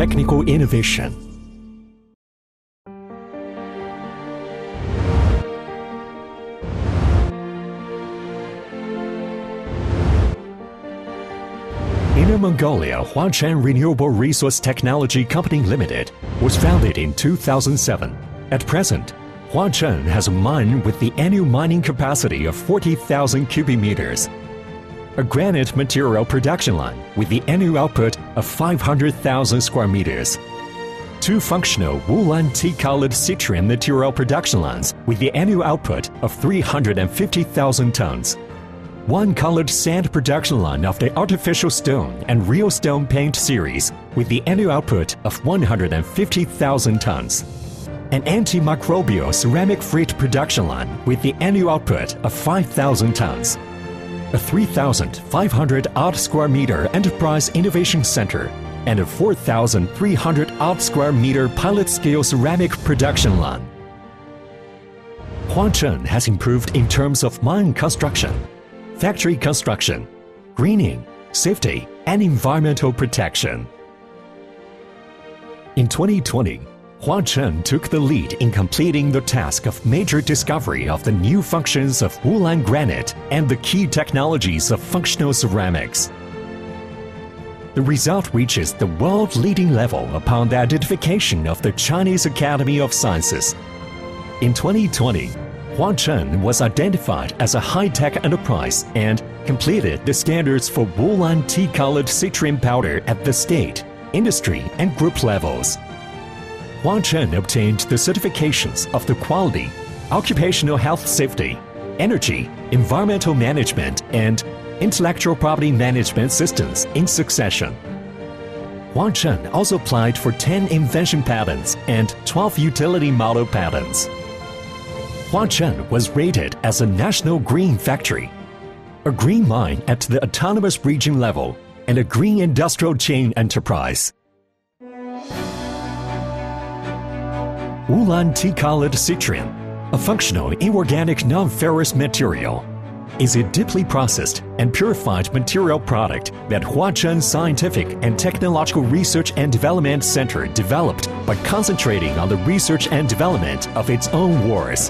technical innovation. Inner Mongolia Huachen Renewable Resource Technology Company Limited was founded in 2007. At present, Huachen has a mine with the annual mining capacity of 40,000 cubic meters, a granite material production line with the annual output of 500,000 square meters, 2 functional Wulan Co.Ltd Citrium material production lines with the annual output of 350,000 tons, 1 colored sand production line of the artificial stone and real stone paint series with the annual output of 150,000 tons, an antimicrobial ceramic frit production line with the annual output of 5,000 tons, a 3,500 odd square meter enterprise innovation center, and a 4,300 odd square meter pilot scale ceramic production line. Huachen has improved in terms of mine construction, factory construction, greening, safety, and environmental protection. In 2020, Huachen took the lead in completing the task of major discovery of the new functions of Wulan granite and the key technologies of functional ceramics. The result reaches the world-leading level upon the identification of the Chinese Academy of Sciences. In 2020, Huachen was identified as a high-tech enterprise and completed the standards for Wulan Co.Ltd citrium powder at the state, industry, and group levels. Huachen obtained the certifications of the quality, occupational health safety, energy, environmental management, and intellectual property management systems in succession. Huachen also applied for 10 invention patents and 12 utility model patents. Huachen was rated as a national green factory, a green mine at the autonomous region level, and a green industrial chain enterprise. Wulan Co.Ltd citrium, a functional inorganic non-ferrous material, is a deeply processed and purified material product that Huachen Scientific and Technological Research and Development Center developed by concentrating on the research and development of its own ores.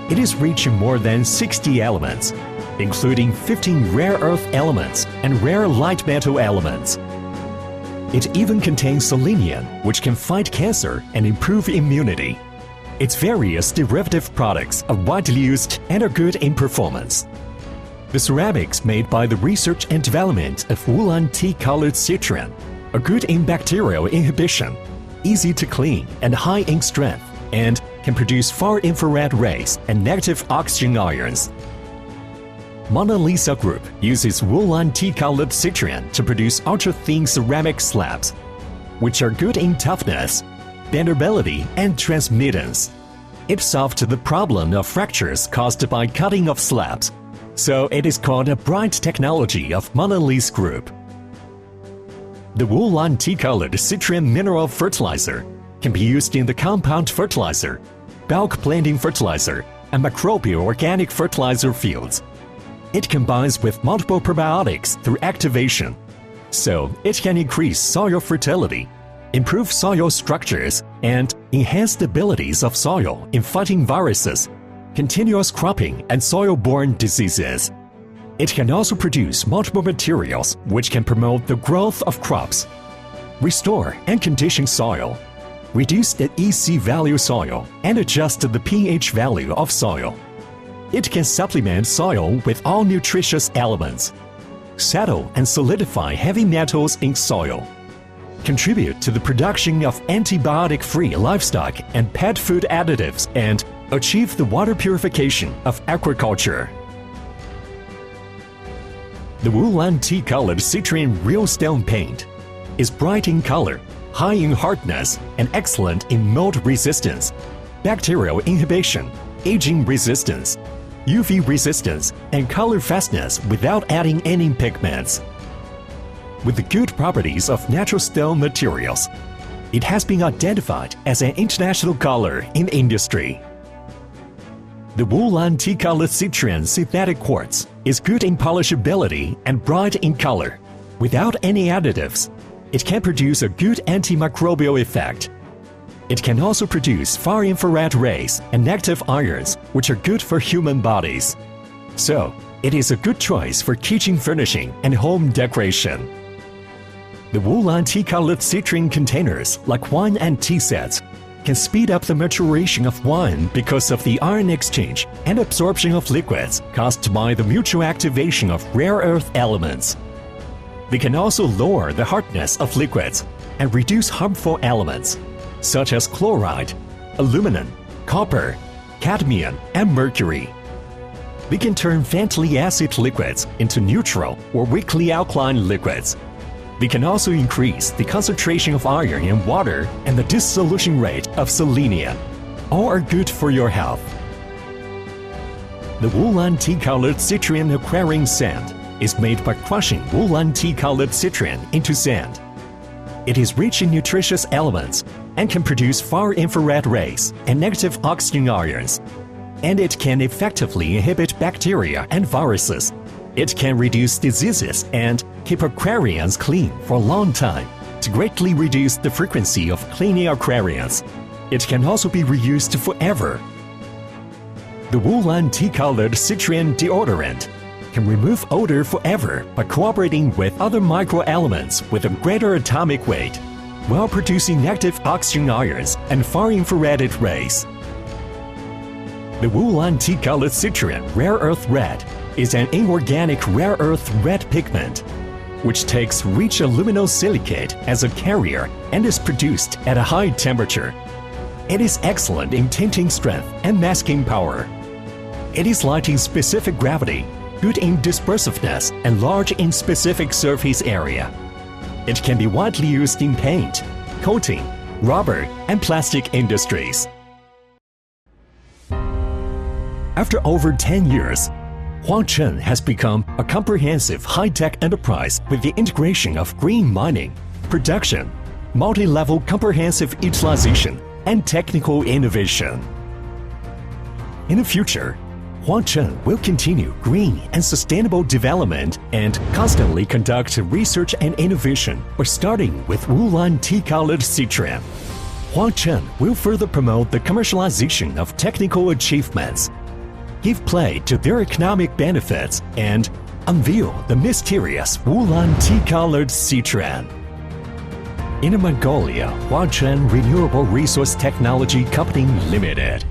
It is rich in more than 60 elements, including 15 rare earth elements and rare light metal elements. It even contains selenium, which can fight cancer and improve immunity. Its various derivative products are widely used and are good in performance. The ceramics made by the research and development of Wulan Co.Ltd citrium are good in bacterial inhibition, easy to clean and high in strength, and can produce far infrared rays and negative oxygen ions. Mona Lisa Group uses Wulan Co.Ltd citrium to produce ultra-thin ceramic slabs, which are good in toughness, bendability, and transmittance. It solved the problem of fractures caused by cutting of slabs, so it is called a bright technology of Mona Lisa Group. The Wulan Co.Ltd citrium mineral fertilizer can be used in the compound fertilizer, bulk blending fertilizer, and microbial organic fertilizer fields. It combines with multiple probiotics through activation, so it can increase soil fertility, improve soil structures, and enhance the abilities of soil in fighting viruses, continuous cropping, and soil-borne diseases. It can also produce multiple materials which can promote the growth of crops, restore and condition soil, reduce the EC value soil, and adjust the pH value of soil. It can supplement soil with all nutritious elements, settle and solidify heavy metals in soil, contribute to the production of antibiotic-free livestock and pet food additives, and achieve the water purification of agriculture. The Wulan Co.Ltd citrium real stone paint is bright in color, high in hardness, and excellent in mold resistance, bacterial inhibition, aging resistance, UV resistance, and color fastness without adding any pigments. With the good properties of natural stone materials, it has been identified as an international color in the industry. The Wulan Co.Ltd citrium synthetic quartz is good in polishability and bright in color, without any additives. It can produce a good antimicrobial effect. It can also produce far-infrared rays and negative ions, which are good for human bodies. So, it is a good choice for kitchen furnishing and home decoration. The Wulan tea-colored citrine containers, like wine and tea sets, can speed up the maturation of wine because of the ion exchange and absorption of liquids caused by the mutual activation of rare earth elements. They can also lower the hardness of liquids and reduce harmful elements, such as chloride, aluminum, copper, cadmium, and mercury. They can turn fatty acid liquids into neutral or weakly alkaline liquids. They can also increase the concentration of iron in water and the dissolution rate of selenium. All are good for your health. The Wulan tea-colored citrine aquarium sand is made by crushing Wulan tea-colored citrine into sand. It is rich in nutritious elements and can produce far-infrared rays and negative oxygen ions. And it can effectively inhibit bacteria and viruses. It can reduce diseases and keep aquariums clean for a long time to greatly reduce the frequency of cleaning aquariums. It can also be reused forever. The Wulan tea-colored citrine deodorant can remove odor forever by cooperating with other microelements with a greater atomic weight, while producing negative oxygen ions and far-infrared rays. The Wulan tea-colored citrine rare earth red is an inorganic rare earth red pigment, which takes rich aluminosilicate as a carrier and is produced at a high temperature. It is excellent in tinting strength and masking power. It is light in specific gravity, good in dispersiveness, and large in specific surface area. It can be widely used in paint, coating, rubber, and plastic industries. After over 10 years, Huachen has become a comprehensive high-tech enterprise with the integration of green mining, production, multi-level comprehensive utilization, and technical innovation. In the future, Huachen will continue green and sustainable development and constantly conduct research and innovation by starting with Wulan tea-colored citrine. Huachen will further promote the commercialization of technical achievements, give play to their economic benefits, and unveil the mysterious Wulan tea-colored citrine. Inner Mongolia Huachen Renewable Resource Technology Company Limited.